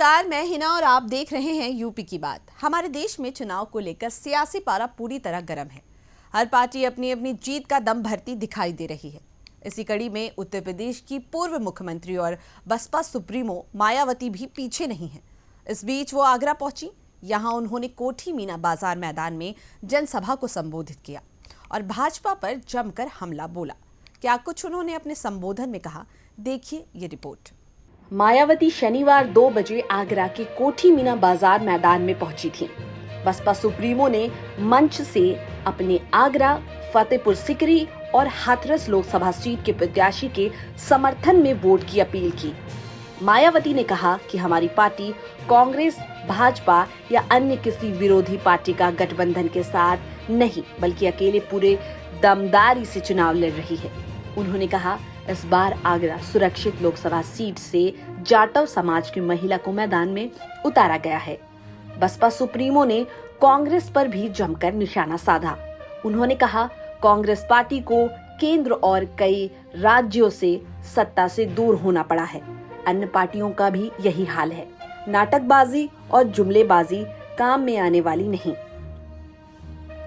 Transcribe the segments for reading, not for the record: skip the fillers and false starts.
नमस्कार, मैं हिना और आप देख रहे हैं यूपी की बात। हमारे देश में चुनाव को लेकर सियासी पारा पूरी तरह गर्म है। हर पार्टी अपनी अपनी जीत का दम भरती दिखाई दे रही है। इसी कड़ी में उत्तर प्रदेश की पूर्व मुख्यमंत्री और बसपा सुप्रीमो मायावती भी पीछे नहीं है। इस बीच वो आगरा पहुंची। यहां उन्होंने कोठी मीना बाजार मैदान में जनसभा को संबोधित किया और भाजपा पर जमकर हमला बोला। क्या कुछ उन्होंने अपने संबोधन में कहा, देखिए ये रिपोर्ट। मायावती शनिवार 2 बजे आगरा के कोठी मीना बाजार मैदान में पहुंची थी। बसपा सुप्रीमो ने मंच से अपने आगरा, फतेहपुर सीकरी और हाथरस लोकसभा सीट के प्रत्याशी के समर्थन में वोट की अपील की। मायावती ने कहा कि हमारी पार्टी कांग्रेस, भाजपा या अन्य किसी विरोधी पार्टी का गठबंधन के साथ नहीं, बल्कि अकेले पूरे दमदारी से चुनाव लड़ रही है। उन्होंने कहा, इस बार आगरा सुरक्षित लोकसभा सीट से जाटव समाज की महिला को मैदान में उतारा गया है। बसपा सुप्रीमो ने कांग्रेस पर भी जमकर निशाना साधा। उन्होंने कहा, कांग्रेस पार्टी को केंद्र और कई राज्यों से सत्ता से दूर होना पड़ा है। अन्य पार्टियों का भी यही हाल है। नाटकबाजी और जुमलेबाजी काम में आने वाली नहीं।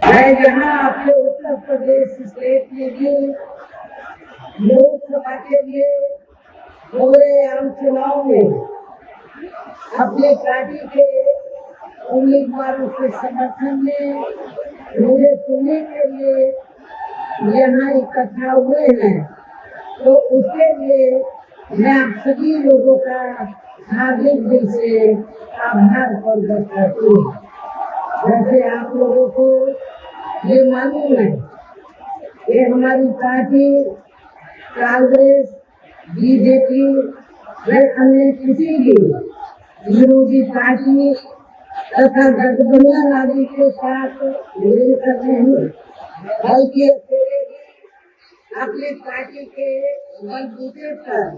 मैं यहाँ आपके उत्तर प्रदेश स्टेट में भी लोकसभा के लिए हो रहे आम चुनाव में अपनी पार्टी के उम्मीदवारों के समर्थन में मुझे सुनने के लिए यहाँ इकट्ठा हुए हैं, तो उसके लिए मैं आप सभी लोगों का हार्दिक दिल से आभार प्रकट करती हूँ। वैसे आप लोगों को ये मालूम है कि हमारी पार्टी कांग्रेस, बीजेपी व अन्य किसी भी विरोधी पार्टी तथा गठबंधन आदि के साथ मिलकर नहीं, बल्कि अपनी पार्टी के बलबूते पर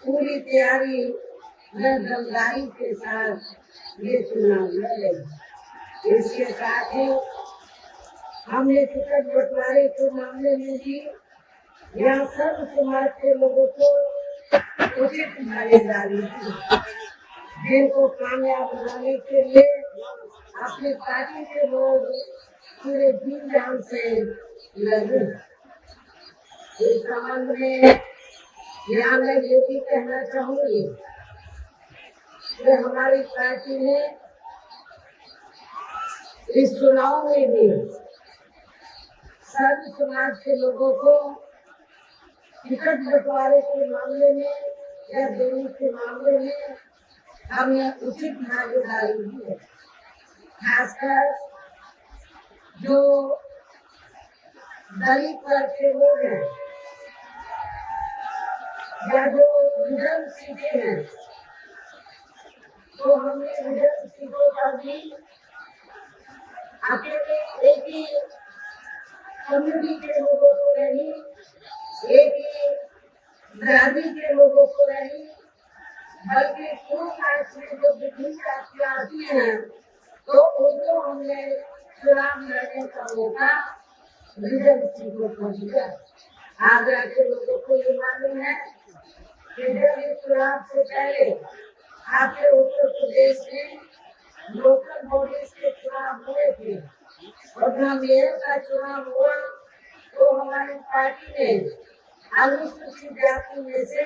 पूरी तैयारी व दमदारी के साथ ये चुनाव लड़े। इसके साथ ही हमने टिकट बंटवारे के मामले में भी यहाँ सब समाज के लोगों को उचित भागीदारी दी, जिनको कामयाब बनाने के लिए अपनी पार्टी के लोग पूरे जी जान से लगे। इस संबंध में यहाँ मैं ये भी कहना चाहूंगी कि हमारी पार्टी ने इस चुनाव में भी सर्व समाज के लोगों को टिकट बंटवारे के मामले में या देने के मामले में हमने उचित भागीदारी दी है। खासकर जो दलित वर्ग के लोग हैं या जो रिजर्व सीटें हैं, तो हमने रिजर्व सीटों पर भी अकेले एक ही कम्युनिटी के लोगों को नहीं, एक ही बिरादरी के लोगों को नहीं, बल्कि कास्ट में जो विभिन्न जातियां आती हैं, तो उनको हमने चुनाव लड़ने का मौका रिजर्व सीटों पर दिया। आगरा के लोगों को ये मालूम है कि जब इस चुनाव से पहले आपके उत्तर प्रदेश में लोकल बॉडीज के चुनाव हुए थे और जहाँ मेयर का चुनाव हुआ, तो हमारी पार्टी ने अनुसूचित जाति में से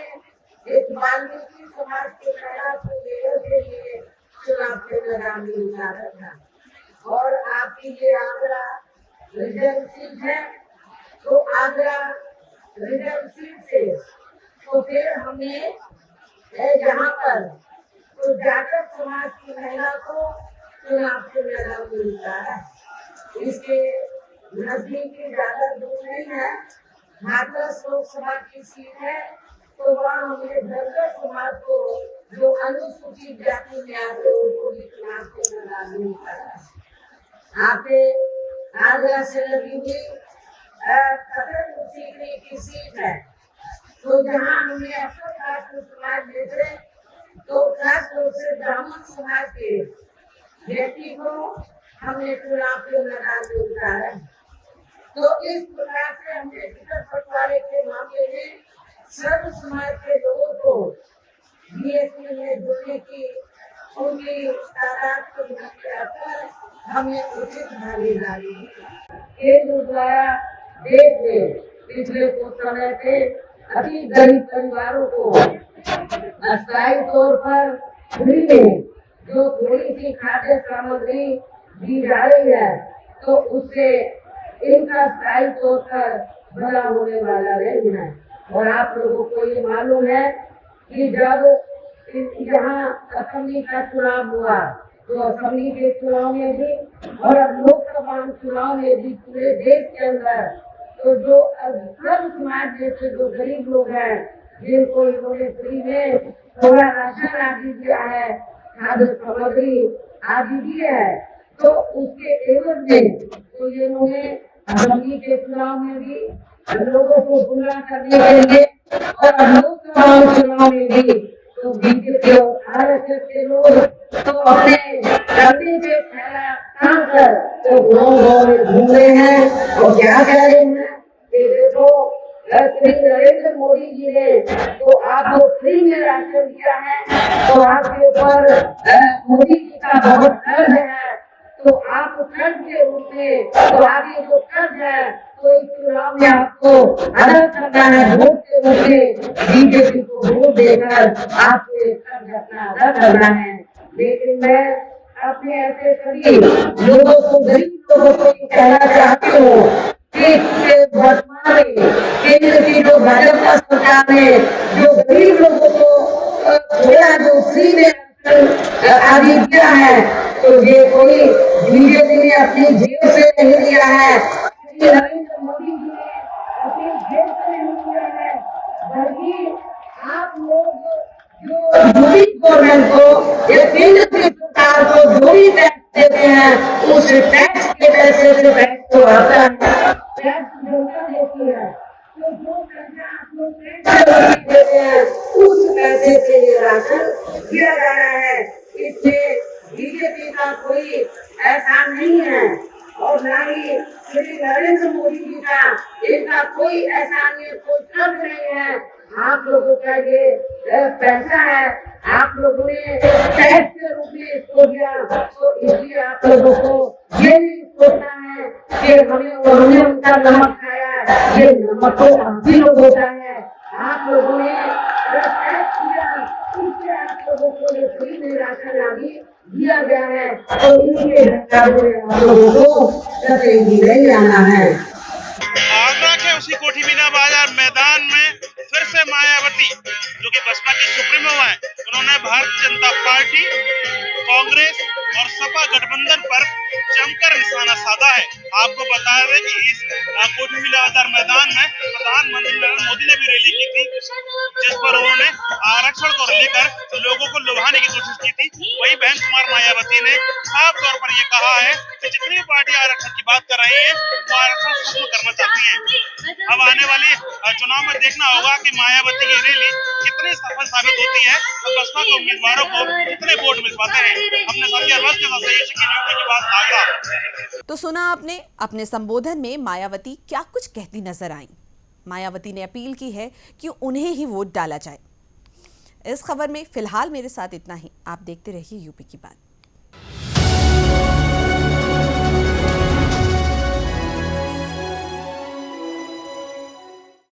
एक वाल्मीकि समाज के महिला को मेयर के लिए चुनाव के मैदान में उतारा था। और आपकी ये आगरा रिजर्व सीट है, तो आगरा रिजर्व सीट से तो फिर हमने यहाँ पर तो जाटव समाज की महिला को चुनाव के मैदान में उतारा। इसके नजदीकी ज्यादा दूर नहीं है, हाथरस लोकसभा की सीट है, तो वहाँ हमने धनगर समाज को जो अनुसूचित जाति में आते उनको भी चुनाव के मैदान में उतारा। आपके आगरा से लगी हुई फतेहपुर सीकरी की सीट है, तो जहाँ हमने अपने खास समाज में से तो खास रूप से ब्राह्मण समाज के व्यक्ति को हमने चुनाव के मैदान में उतारा। तो इस प्रकार से हमने टिकट बंटवारे के मामले में सर्व समाज के लोगों को बीएसपी में जुड़ने की उनकी तादाद को कर हमें उचित भागीदारी केंद्र द्वारा देश में पिछले कुछ समय से अति गरीब परिवारों को अस्थायी तौर पर फ्री में जो थोड़ी सी खाद्य सामग्री दी जा रही है, तो उससे इनका स्थायी तौर पर भला होने वाला नहीं है। और आप लोगों को ये मालूम है कि जब यहाँ असेंबली का चुनाव हुआ, तो असेंबली के चुनाव में भी और अब लोकसभा चुनाव में भी पूरे देश के अंदर तो जो सर्व समाज जैसे जो गरीब लोग हैं, जिनको इन्होंने फ्री में थोड़ा राशन आदि दिया है, खाद्य सामग्री आदि दी है, तो उसके एवज में तो ये इन्होंने असेंबली के चुनाव में भी लोगों को गुमराह करने के लिए और लोकसभा चुनाव में भी तो बीजेपी और आरएसएस के लोग तो अपने कंधे पे थैला तान कर तो गाँव में घूम रहे हैं और क्या कह रहे हैं कि देखो श्री नरेंद्र मोदी जी ने तो आपको फ्री में राशन दिया है, तो आपके ऊपर मोदी जी का बहुत कर्ज है, तो आप कर्ज के रूप में तो आगे जो कर्ज है तो इस चुनाव में आपको अदा करना है, वोट के रूप में बीजेपी को वोट देकर आपको ये कर्ज अपना अदा करना है। लेकिन मैं अपने ऐसे सभी लोगों को, गरीब लोगों को कहना चाहती हूँ कि वर्तमान में केंद्र की जो भाजपा सरकार ने जो गरीब लोगों को थोड़ा जो फ्री में आदि दिया है, तो ये कोई बीजेपी ने अपनी जेब से नहीं दिया है, नरेंद्र मोदी जी ने अपनी जेब से नहीं दिया है, बल्कि आप लोग जो यूपी गवर्नमेंट को या केंद्र की सरकार को जो भी टैक्स देते हैं, उस टैक्स के पैसे से टैक्स तो आता है, टैक्स जनता देती है, तो जो पैसा आप लोग टैक्स देते हैं उस पैसे से ये राशन दिया जा रहा है। इसमें बीजेपी का कोई एहसान नहीं है और ना ही श्री नरेंद्र मोदी जी का इनका कोई एहसान नहीं, कोई कर्ज नहीं है। आप लोगों का ये पैसा है, आप लोगों ने टैक्स के रूप में इसको दिया, तो इसलिए आप लोगों को ये नहीं सोचना है कि हमने उनका नमक खाया है, ये नमक तो आप भी लोग होता है। आप लोगों ने टैक्स दिया, इससे आप लोगों को ये फ्री में राशन आदि दिया गया है, तो इनके आप लोगों को कतई भी नहीं आना है। आगरा के उसी कोठी मीना बाजार मैदान में फिर से मायावती जो कि बसपा की सुप्रीमो है, उन्होंने भारतीय जनता पार्टी, कांग्रेस और सपा गठबंधन पर जमकर निशाना साधा है। आपको बता दें कि इस कोठी मीना बाजार मैदान में प्रधानमंत्री नरेंद्र मोदी ने भी रैली की थी, जिस पर उन्होंने आरक्षण को लेकर लोगों को लुभाने की कोशिश की थी। वही बहन कुमार मायावती ने साफ तौर पर यह कहा है कि जितनी पार्टी आरक्षण की बात कर रही है वो आरक्षण खत्म करना चाहती है। अब आने वाले चुनाव में देखना होगा कि मायावती की रैली कितनी सफल साबित होती है और बसपा के उम्मीदवारों को कितने वोट मिल पाते हैं। अपने साथी अरबाज के साथ की बात आगरा। तो सुना आपने, अपने संबोधन में मायावती क्या कुछ कहती नजर आई। मायावती ने अपील की है कि उन्हें ही वोट डाला जाए। इस खबर में फिलहाल मेरे साथ इतना ही। आप देखते रहिए यूपी की बात।